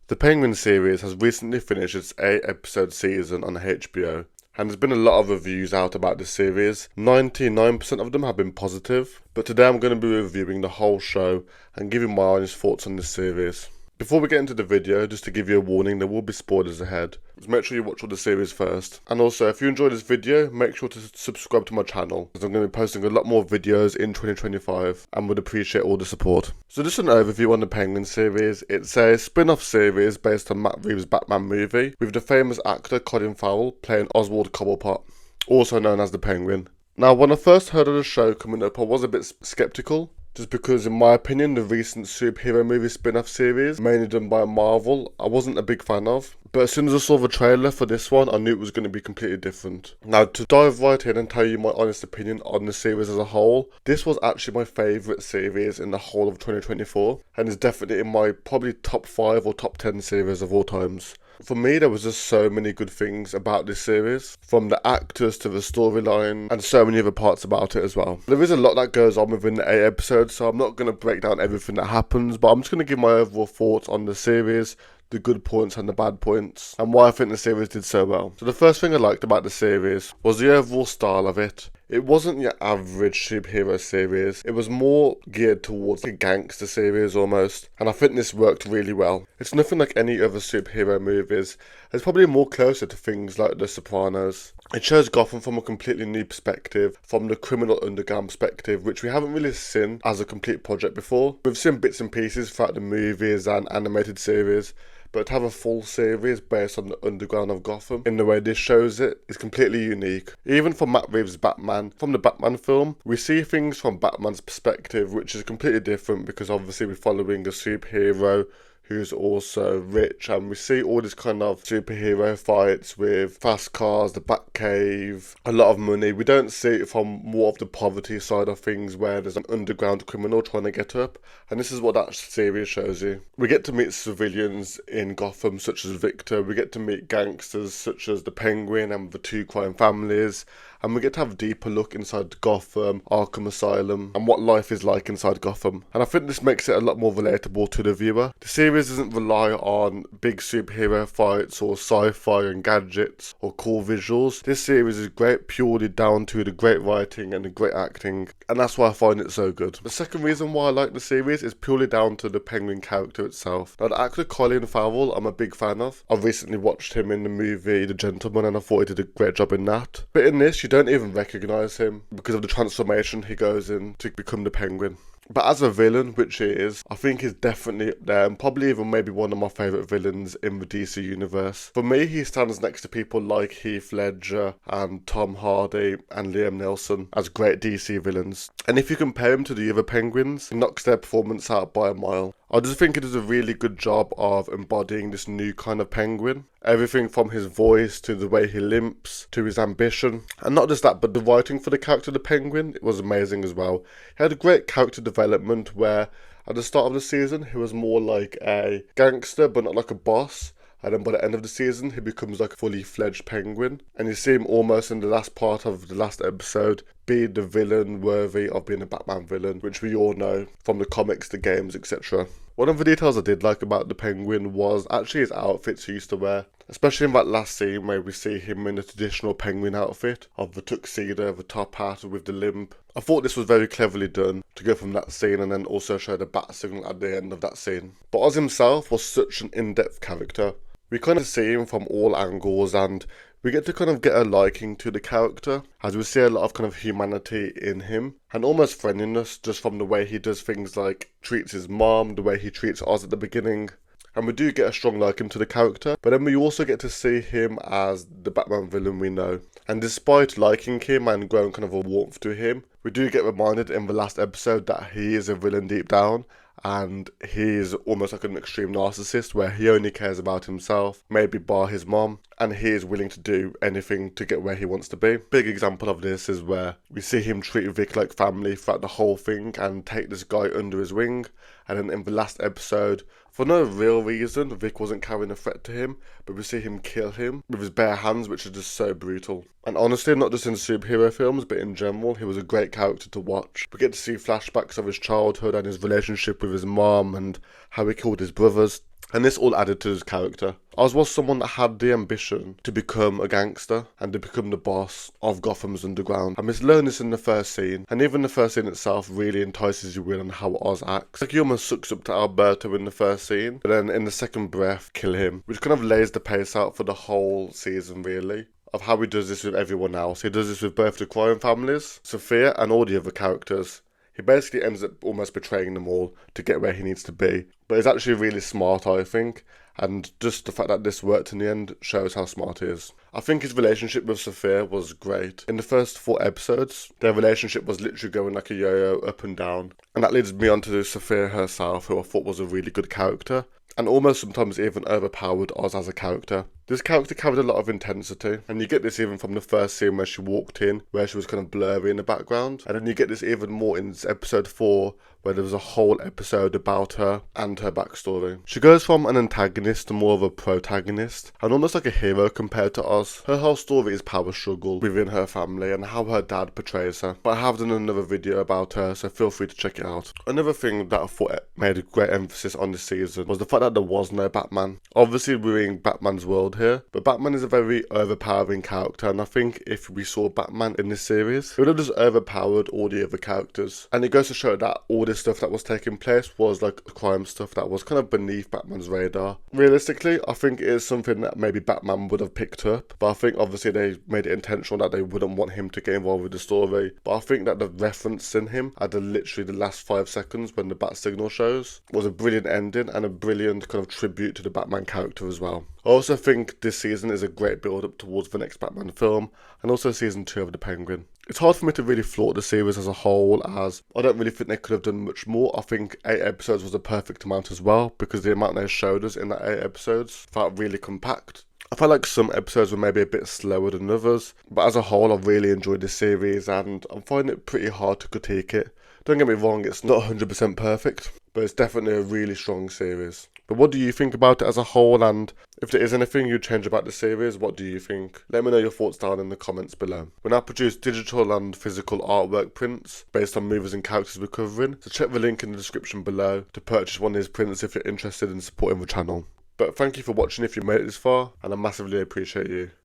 The Penguin series has recently finished its 8-episode season on HBO, and there's been a lot of reviews out about this series. 99% of them have been positive, but today I'm going to be reviewing the whole show and giving my honest thoughts on this series. Before we get into the video, just to give you a warning, there will be spoilers ahead. So make sure you watch all the series first. And also, if you enjoyed this video, make sure to subscribe to my channel, because I'm going to be posting a lot more videos in 2025 and would appreciate all the support. So just an overview on the Penguin series. It's a spin-off series based on Matt Reeves' Batman movie, with the famous actor Colin Farrell playing Oswald Cobblepot, also known as the Penguin. Now, when I first heard of the show coming up, I was a bit skeptical, just because in my opinion the recent superhero movie spin-off series, mainly done by Marvel, I wasn't a big fan of. But as soon as I saw the trailer for this one, I knew it was going to be completely different. Now, to dive right in and tell you my honest opinion on the series as a whole, this was actually my favourite series in the whole of 2024, and is definitely in my probably top 5 or top 10 series of all times. For me, there was just so many good things about this series, from the actors to the storyline, and so many other parts about it as well. There is a lot that goes on within the 8 episodes, so I'm not going to break down everything that happens, but I'm just going to give my overall thoughts on the series, the good points and the bad points, and why I think the series did so well. So the first thing I liked about the series was the overall style of it. It wasn't your average superhero series, it was more geared towards a gangster series almost, and I think this worked really well. It's nothing like any other superhero movies, it's probably more closer to things like The Sopranos. It shows Gotham from a completely new perspective, from the criminal underground perspective, which we haven't really seen as a complete project before. We've seen bits and pieces throughout the movies and animated series, but to have a full series based on the underground of Gotham in the way this shows it is completely unique. Even for Matt Reeves' Batman, from the Batman film, we see things from Batman's perspective, which is completely different because obviously we're following a superhero who's also rich, and we see all this kind of superhero fights with fast cars, the Batcave, a lot of money. We don't see it from more of the poverty side of things where there's an underground criminal trying to get up, and this is what that series shows you. We get to meet civilians in Gotham such as Victor, we get to meet gangsters such as the Penguin and the two crime families, and we get to have a deeper look inside Gotham, Arkham Asylum, and what life is like inside Gotham. And I think this makes it a lot more relatable to the viewer. The series doesn't rely on big superhero fights or sci-fi and gadgets or cool visuals. This series is great purely down to the great writing and the great acting, and that's why I find it so good. The second reason why I like the series is purely down to the Penguin character itself. Now, the actor Colin Farrell, I'm a big fan of. I've recently watched him in the movie The Gentleman, and I thought he did a great job in that. But in this, you don't even recognise him because of the transformation he goes in to become the Penguin. But as a villain, which he is, I think he's definitely up there and probably even maybe one of my favourite villains in the DC universe. For me, he stands next to people like Heath Ledger and Tom Hardy and Liam Neeson as great DC villains. And if you compare him to the other Penguins, he knocks their performance out by a mile. I just think he does a really good job of embodying this new kind of Penguin. Everything from his voice to the way he limps to his ambition. And not just that, but the writing for the character of the Penguin, it was amazing as well. He had a great character development where at the start of the season he was more like a gangster but not like a boss. And then by the end of the season, he becomes like a fully fledged Penguin. And you see him almost in the last part of the last episode be the villain worthy of being a Batman villain, which we all know from the comics, the games, etc. One of the details I did like about the Penguin was actually his outfits he used to wear. Especially in that last scene where we see him in the traditional Penguin outfit of the tuxedo, the top hat with the limp. I thought this was very cleverly done to go from that scene and then also show the bat signal at the end of that scene. But Oz himself was such an in-depth character. We kind of see him from all angles, and we get to kind of get a liking to the character as we see a lot of kind of humanity in him and almost friendliness just from the way he does things like treats his mom, the way he treats Oz at the beginning. And we do get a strong liking to the character, but then we also get to see him as the Batman villain we know. And despite liking him and growing kind of a warmth to him, we do get reminded in the last episode that he is a villain deep down, and he's almost like an extreme narcissist where he only cares about himself, maybe bar his mom, and he is willing to do anything to get where he wants to be. Big example of this is where we see him treat Vic like family throughout the whole thing and take this guy under his wing, and then in the last episode, for no real reason, Vic wasn't carrying a threat to him, but we see him kill him with his bare hands, which is just so brutal. And honestly, not just in superhero films, but in general, he was a great character to watch. We get to see flashbacks of his childhood and his relationship with his mom and how he killed his brothers. And this all added to his character. Oz was someone that had the ambition to become a gangster and to become the boss of Gotham's underground. And we learn this in the first scene, and even the first scene itself really entices you in on how Oz acts. Like he almost sucks up to Alberto in the first scene, but then in the second breath kill him, which kind of lays the pace out for the whole season really, of how he does this with everyone else. He does this with both the crime families, Sophia, and all the other characters. He basically ends up almost betraying them all to get where he needs to be. But he's actually really smart, I think. And just the fact that this worked in the end shows how smart he is. I think his relationship with Sophia was great. In the first 4 episodes, their relationship was literally going like a yo-yo up and down. And that leads me on to Sophia herself, who I thought was a really good character. And almost sometimes even overpowered Oz as a character. This character carried a lot of intensity, and you get this even from the first scene where she walked in, where she was kind of blurry in the background. And then you get this even more in episode 4, where there was a whole episode about her and her backstory. She goes from an antagonist to more of a protagonist, and almost like a hero compared to Oz. Her whole story is power struggle within her family and how her dad portrays her. But I have done another video about her, so feel free to check it out. Another thing that I thought made a great emphasis on this season was the fact that there was no Batman. Obviously we're in Batman's world here, but Batman is a very overpowering character, and I think if we saw Batman in this series, it would have just overpowered all the other characters. And it goes to show that all this stuff that was taking place was like crime stuff that was kind of beneath Batman's radar. Realistically, I think it is something that maybe Batman would have picked up, but I think obviously they made it intentional that they wouldn't want him to get involved with the story. But I think that the reference in him at literally the last 5 seconds when the bat signal shows was a brilliant ending and a brilliant kind of tribute to the Batman character as well. I also think this season is a great build-up towards the next Batman film, and also season 2 of The Penguin. It's hard for me to really fault the series as a whole, as I don't really think they could have done much more. I think 8 episodes was a perfect amount as well, because the amount they showed us in that 8 episodes felt really compact. I felt like some episodes were maybe a bit slower than others, but as a whole I really enjoyed this series, and I'm finding it pretty hard to critique it. Don't get me wrong, it's not 100% perfect, but it's definitely a really strong series. But what do you think about it as a whole, and if there is anything you'd change about the series, what do you think? Let me know your thoughts down in the comments below. We now produce digital and physical artwork prints based on movies and characters we're covering, so check the link in the description below to purchase one of these prints if you're interested in supporting the channel. But thank you for watching if you made it this far, and I massively appreciate you.